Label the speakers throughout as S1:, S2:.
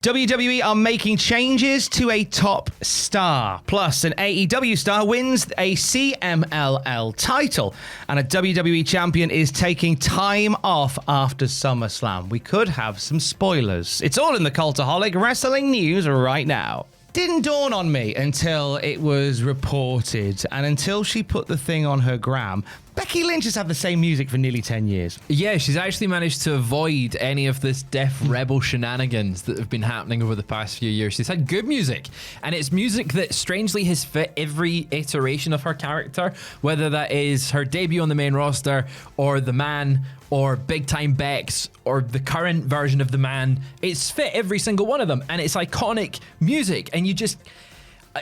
S1: WWE are making changes to a top star. Plus, an AEW star wins a CMLL title. And a WWE Champion is taking time off after SummerSlam. We could have some spoilers. It's all in the Cultaholic Wrestling news right now. Didn't dawn on me until it was reported and until she put the thing on her gram. Becky Lynch has had the same music for nearly 10 years.
S2: Yeah, she's actually managed to avoid any of this Def Rebel shenanigans that have been happening over the past few years. She's had good music, and it's music that strangely has fit every iteration of her character, whether that is her debut on the main roster, or The Man, or Big Time Bex, or the current version of The Man. It's fit every single one of them, and it's iconic music, and you just...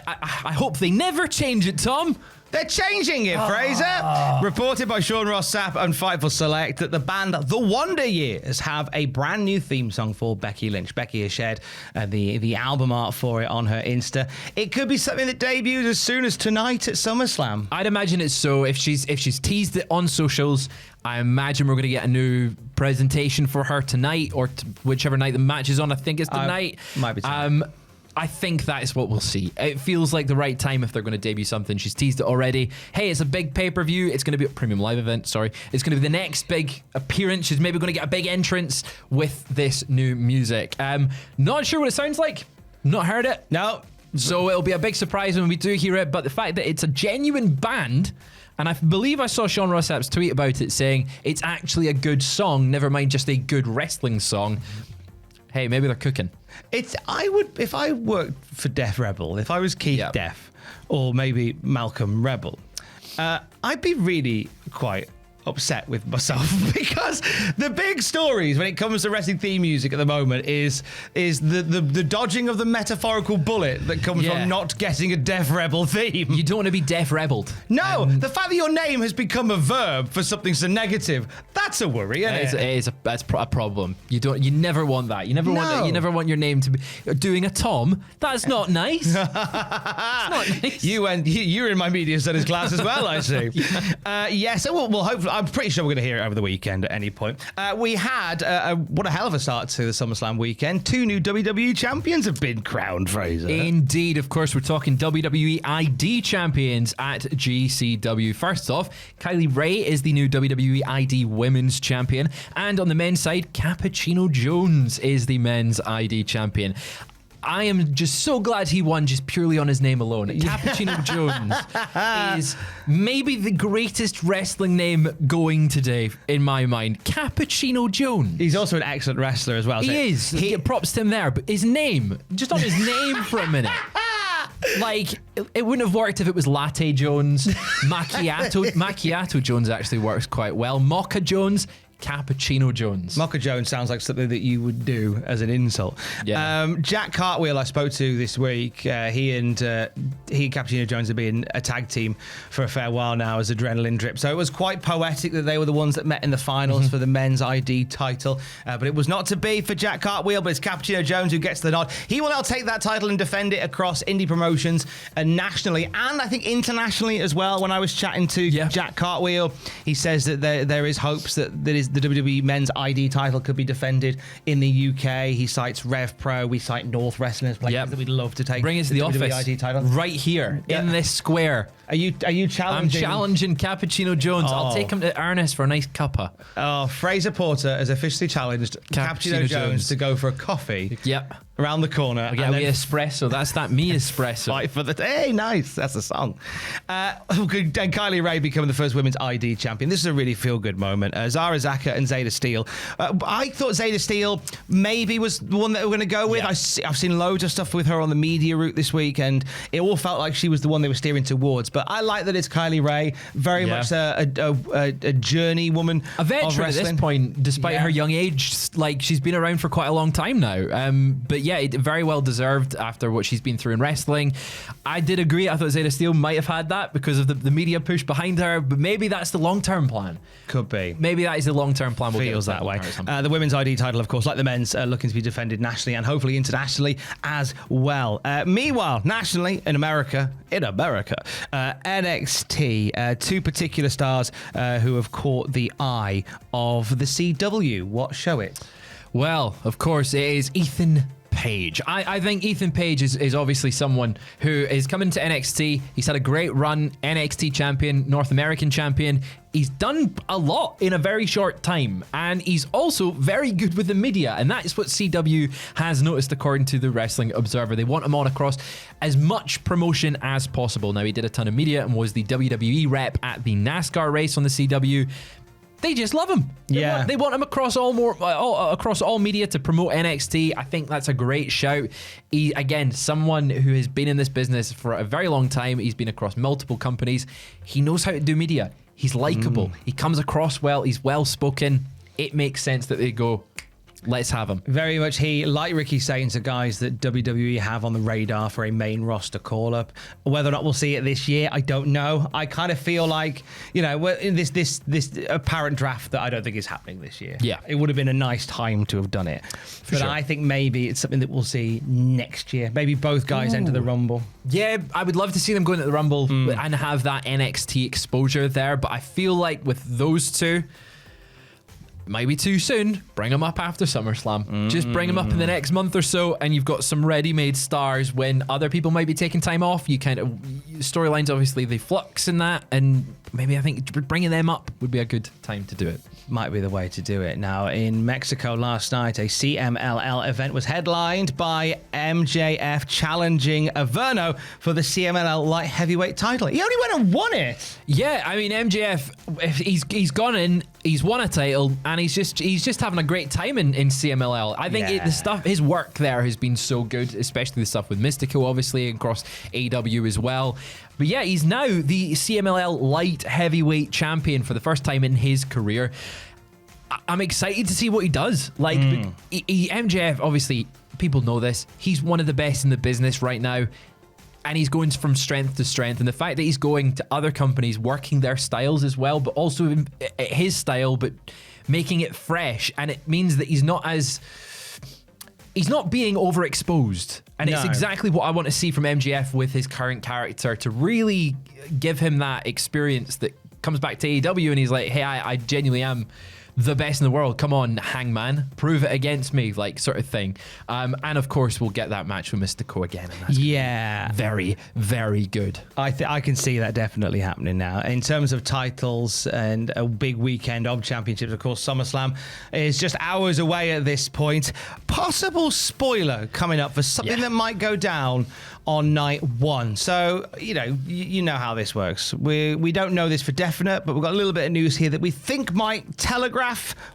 S2: I hope they never change it, Tom.
S1: They're changing it, Fraser. Reported by Sean Ross Sapp and Fightful Select that the band The Wonder Years have a brand new theme song for Becky Lynch. Becky has shared the album art for it on her Insta. It could be something that debuts as soon as tonight at SummerSlam.
S2: I'd imagine it's so. If she's teased it on socials, I imagine we're going to get a new presentation for her tonight, or whichever night the match is on. I think it's tonight.
S1: Might be tonight.
S2: I think that is what we'll see. It feels like the right time if they're going to debut something. She's teased it already. Hey, it's a big pay-per-view. It's going to be a premium live event, sorry. It's going to be the next big appearance. She's maybe going to get a big entrance with this new music. Not sure what it sounds like. Not heard it.
S1: No.
S2: So it'll be a big surprise when we do hear it. But the fact that it's a genuine band, and I believe I saw Sean Ross Sapp's tweet about it saying it's actually a good song, never mind just a good wrestling song. Hey, maybe they're cooking.
S1: If I worked for Def Rebel, if I was Keith Def, or maybe Malcolm Rebel, I'd be really quite upset with myself because the big stories when it comes to wrestling theme music at the moment is the dodging of the metaphorical bullet that comes from not getting a Def Rebel theme.
S2: You don't want to be Def Rebelled.
S1: No, the fact that your name has become a verb for something so negative, that's a worry, isn't it?
S2: That's a problem. You never want that. You never want that. You never want your name to be doing a Tom. That's not nice. It's not nice.
S1: You're in my media studies class as well, I see. So we'll hopefully. I'm pretty sure we're going to hear it over the weekend at any point. We had, what a hell of a start to the SummerSlam weekend. 2 new WWE champions have been crowned, Fraser.
S2: Indeed. Of course, we're talking WWE ID champions at GCW. First off, Kylie Ray is the new WWE ID Women's Champion. And on the men's side, Cappuccino Jones is the men's ID champion. I am just so glad he won just purely on his name alone. Cappuccino Jones is maybe the greatest wrestling name going today, in my mind. Cappuccino Jones.
S1: He's also an excellent wrestler as well.
S2: He is. Props to him there. But his name, just on his name for a minute. Like, it wouldn't have worked if it was Latte Jones. Macchiato Jones actually works quite well. Mocha Jones. Cappuccino Jones.
S1: Mocha Jones sounds like something that you would do as an insult.
S2: Yeah.
S1: Jack Cartwheel I spoke to this week. He and Cappuccino Jones have been a tag team for a fair while now as Adrenaline Drip. So it was quite poetic that they were the ones that met in the finals for the men's ID title. But it was not to be for Jack Cartwheel, but it's Cappuccino Jones who gets the nod. He will now take that title and defend it across indie promotions nationally and I think internationally as well. When I was chatting to Jack Cartwheel, he says that there is hopes that the WWE Men's ID title could be defended in the UK. He cites Rev Pro. We cite North Wrestling as places that we'd love to take.
S2: Bring us
S1: the
S2: the
S1: WWE
S2: office
S1: ID title
S2: right here in this square.
S1: Are you challenging?
S2: I'm challenging Cappuccino Jones. I'll take him to Ernest for a nice cuppa.
S1: Oh, Fraser Porter has officially challenged Cappuccino Jones to go for a coffee.
S2: Yep.
S1: Around the corner.
S2: I'll get me espresso. That's that me espresso.
S1: Fight for the day. Nice. That's a song. And Kylie Ray becoming the first women's ID champion. This is a really feel-good moment. Zara Zaka and Zeta Steele. I thought Zeta Steele maybe was the one that we're going to go with. I've seen loads of stuff with her on the media route this week, and it all felt like she was the one they were steering towards. But I like that it's Kylie Ray. Very much a journey woman.
S2: A veteran at this point, despite her young age. Like, she's been around for quite a long time now. But yeah, very well deserved after what she's been through in wrestling. I did agree. I thought Zeta Steele might have had that because of the media push behind her, but maybe that's the long-term plan.
S1: Could be.
S2: Maybe that is the long-term plan.
S1: Feels that way. The women's ID title, of course, like the men's, looking to be defended nationally and hopefully internationally as well. Meanwhile, nationally, in America, NXT, 2 particular stars who have caught the eye of the CW. What show it?
S2: Well, of course, it is Ethan Paige. I think Ethan Page is obviously someone who is coming to NXT. He's had a great run, NXT champion, North American champion. He's done a lot in a very short time, and he's also very good with the media, and that is what CW has noticed according to the Wrestling Observer. They want him on across as much promotion as possible. Now, he did a ton of media and was the WWE rep at the NASCAR race on the CW. They just love him. They want him across all media to promote NXT. I think that's a great shout. He, again, someone who has been in this business for a very long time. He's been across multiple companies. He knows how to do media. He's likable. He comes across well. He's well spoken. It makes sense that they go, let's have him.
S1: Very much he, like Ricky's saying, to guys that WWE have on the radar for a main roster call-up. Whether or not we'll see it this year, I don't know. I kind of feel like, you know, in this apparent draft that I don't think is happening this year.
S2: Yeah.
S1: It would have been a nice time to have done it. But sure. I think maybe it's something that we'll see next year. Maybe both guys enter the Rumble.
S2: Yeah, I would love to see them go into the Rumble and have that NXT exposure there. But I feel like with those two, might be too soon. Bring them up after SummerSlam. Just bring them up in the next month or so, and you've got some ready-made stars when other people might be taking time off. You kind of storylines, obviously, they flux in that, and maybe I think bringing them up would be a good time to do it.
S1: Might be the way to do it. Now, in Mexico last night, a CMLL event was headlined by MJF challenging Averno for the CMLL light heavyweight title. He only went and won it.
S2: Yeah, I mean, MJF, he's gone in, he's won a title, and he's just having a great time in CMLL. I think his work there has been so good, especially the stuff with Mystico, obviously, and across AEW as well. But yeah, he's now the CMLL light heavyweight champion for the first time in his career. I'm excited to see what he does. Like, MJF, obviously, people know this. He's one of the best in the business right now. And he's going from strength to strength. And the fact that he's going to other companies, working their styles as well, but also his style, but making it fresh. And it means that he's not being overexposed. And it's exactly what I want to see from MJF with his current character, to really give him that experience that comes back to AEW and he's like, hey, I genuinely am the best in the world. Come on, Hangman, prove it against me, like, sort of thing. And of course, we'll get that match with Mystico again. And that's very, very good.
S1: I can see that definitely happening now. In terms of titles and a big weekend of championships, of course, SummerSlam is just hours away at this point. Possible spoiler coming up for something that might go down on night one. So, you know how this works. We don't know this for definite, but we've got a little bit of news here that we think might telegraph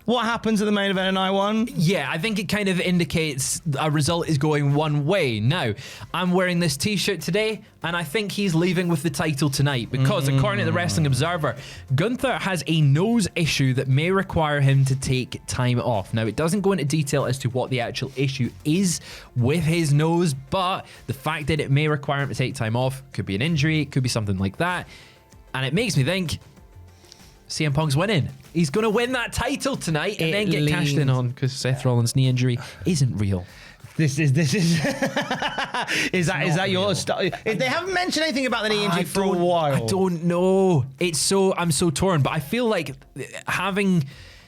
S1: what happens at the main event of night one.
S2: Yeah, I think it kind of indicates a result is going one way. Now, I'm wearing this t-shirt today, and I think he's leaving with the title tonight because, according to the Wrestling Observer, Gunther has a nose issue that may require him to take time off. Now, it doesn't go into detail as to what the actual issue is with his nose, but the fact that it may require him to take time off, could be an injury, it could be something like that, and it makes me think CM Punk's winning. He's going to win that title tonight and then get cashed in on, because Seth Rollins' knee injury isn't real.
S1: This is is that your style? They haven't mentioned anything about the knee injury for a while.
S2: I don't know. I'm so torn, but I feel like having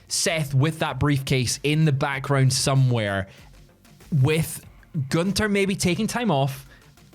S2: Seth with that briefcase in the background somewhere, with Gunther maybe taking time off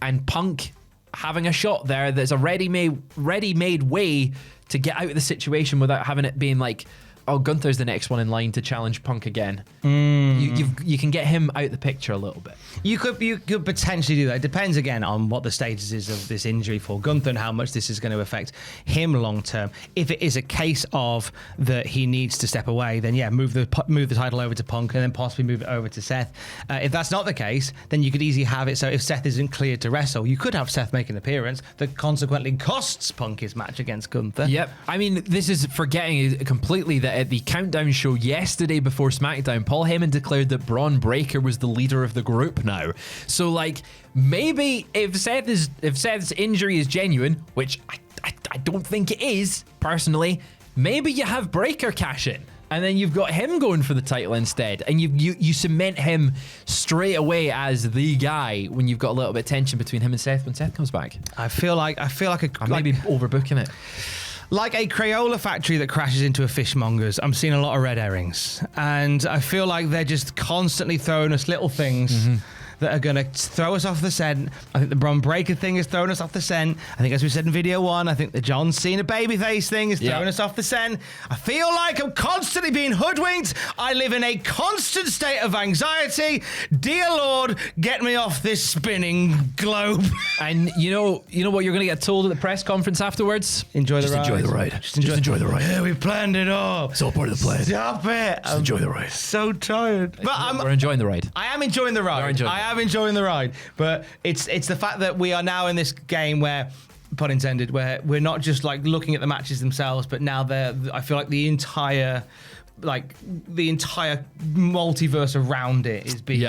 S2: and Punk having a shot there, that's a ready-made way to get out of the situation without having it being like, oh, Gunther's the next one in line to challenge Punk again. You can get him out the picture a little bit.
S1: You could potentially do that. It depends again on what the status is of this injury for Gunther and how much this is going to affect him long term. If it is a case of that he needs to step away, then move the title over to Punk and then possibly move it over to Seth. If that's not the case, then you could easily have it so if Seth isn't cleared to wrestle, you could have Seth make an appearance that consequently costs Punk his match against Gunther.
S2: Yep. I mean, this is forgetting completely that at the countdown show yesterday before SmackDown, Paul Heyman declared that Braun Breaker was the leader of the group now. So, like, maybe if Seth's injury is genuine, which I don't think it is, personally, maybe you have Breaker cash in. And then you've got him going for the title instead, and you cement him straight away as the guy when you've got a little bit of tension between him and Seth when Seth comes back.
S1: I feel like
S2: maybe overbooking it.
S1: Like a Crayola factory that crashes into a fishmonger's, I'm seeing a lot of red herrings. And I feel like they're just constantly throwing us little things that are going to throw us off the scent. I think the Bron Breakker thing has thrown us off the scent. I think, as we said in video 1, I think the John Cena babyface thing is throwing us off the scent. I feel like I'm constantly being hoodwinked. I live in a constant state of anxiety. Dear Lord, get me off this spinning globe.
S2: And you know what you're going to get told at the press conference afterwards?
S1: Enjoy the
S2: Just
S1: ride.
S2: enjoy the ride. Just enjoy the ride.
S1: Yeah, we planned it all.
S2: It's all part of the plan.
S1: Stop it.
S2: Just enjoy the ride.
S1: So tired. But
S2: we're enjoying the ride.
S1: I am enjoying the ride. I am enjoying the ride. But it's the fact that we are now in this game where, pun intended, where we're not just like looking at the matches themselves, but now I feel like the entire multiverse around it is being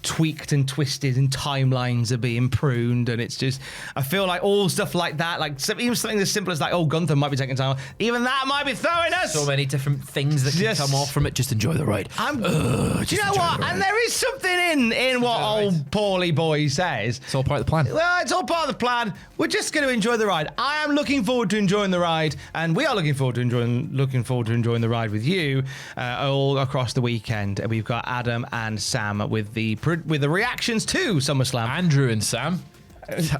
S1: tweaked and twisted, and timelines are being pruned, and it's just, I feel like all stuff like that, like even something as simple as like, Gunther might be taking time off, even that might be throwing us.
S2: So many different things that can come off from it. Just enjoy the ride.
S1: Do you know what? And there is something in what old Paulie boy says.
S2: It's all part of the plan.
S1: Well, it's all part of the plan. We're just going to enjoy the ride. I am looking forward to enjoying the ride, and we are looking forward to enjoying the ride with you all across the weekend. We've got Adam and Sam with the reactions to SummerSlam.
S2: Andrew and Sam.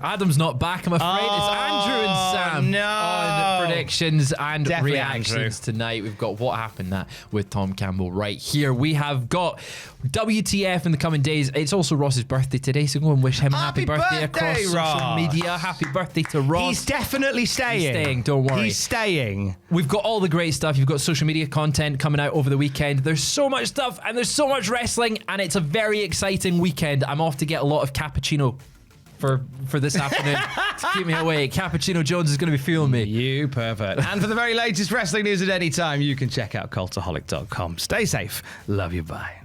S2: Adam's not back, I'm afraid. It's Andrew and Sam on predictions and
S1: Definitely
S2: reactions
S1: Andrew.
S2: Tonight. We've got What Happened That with Tom Campbell right here. We have got WTF in the coming days. It's also Ross's birthday today, so go and wish him a happy birthday across social media. Happy birthday to Ross.
S1: He's definitely staying.
S2: He's staying, don't worry.
S1: He's staying.
S2: We've got all the great stuff. You've got social media content coming out over the weekend. There's so much stuff and there's so much wrestling, and it's a very exciting weekend. I'm off to get a lot of cappuccino for this afternoon to keep me awake. Cappuccino Jones is going to be feeling me.
S1: You pervert. And for the very latest wrestling news at any time, you can check out Cultaholic.com. Stay safe. Love you. Bye.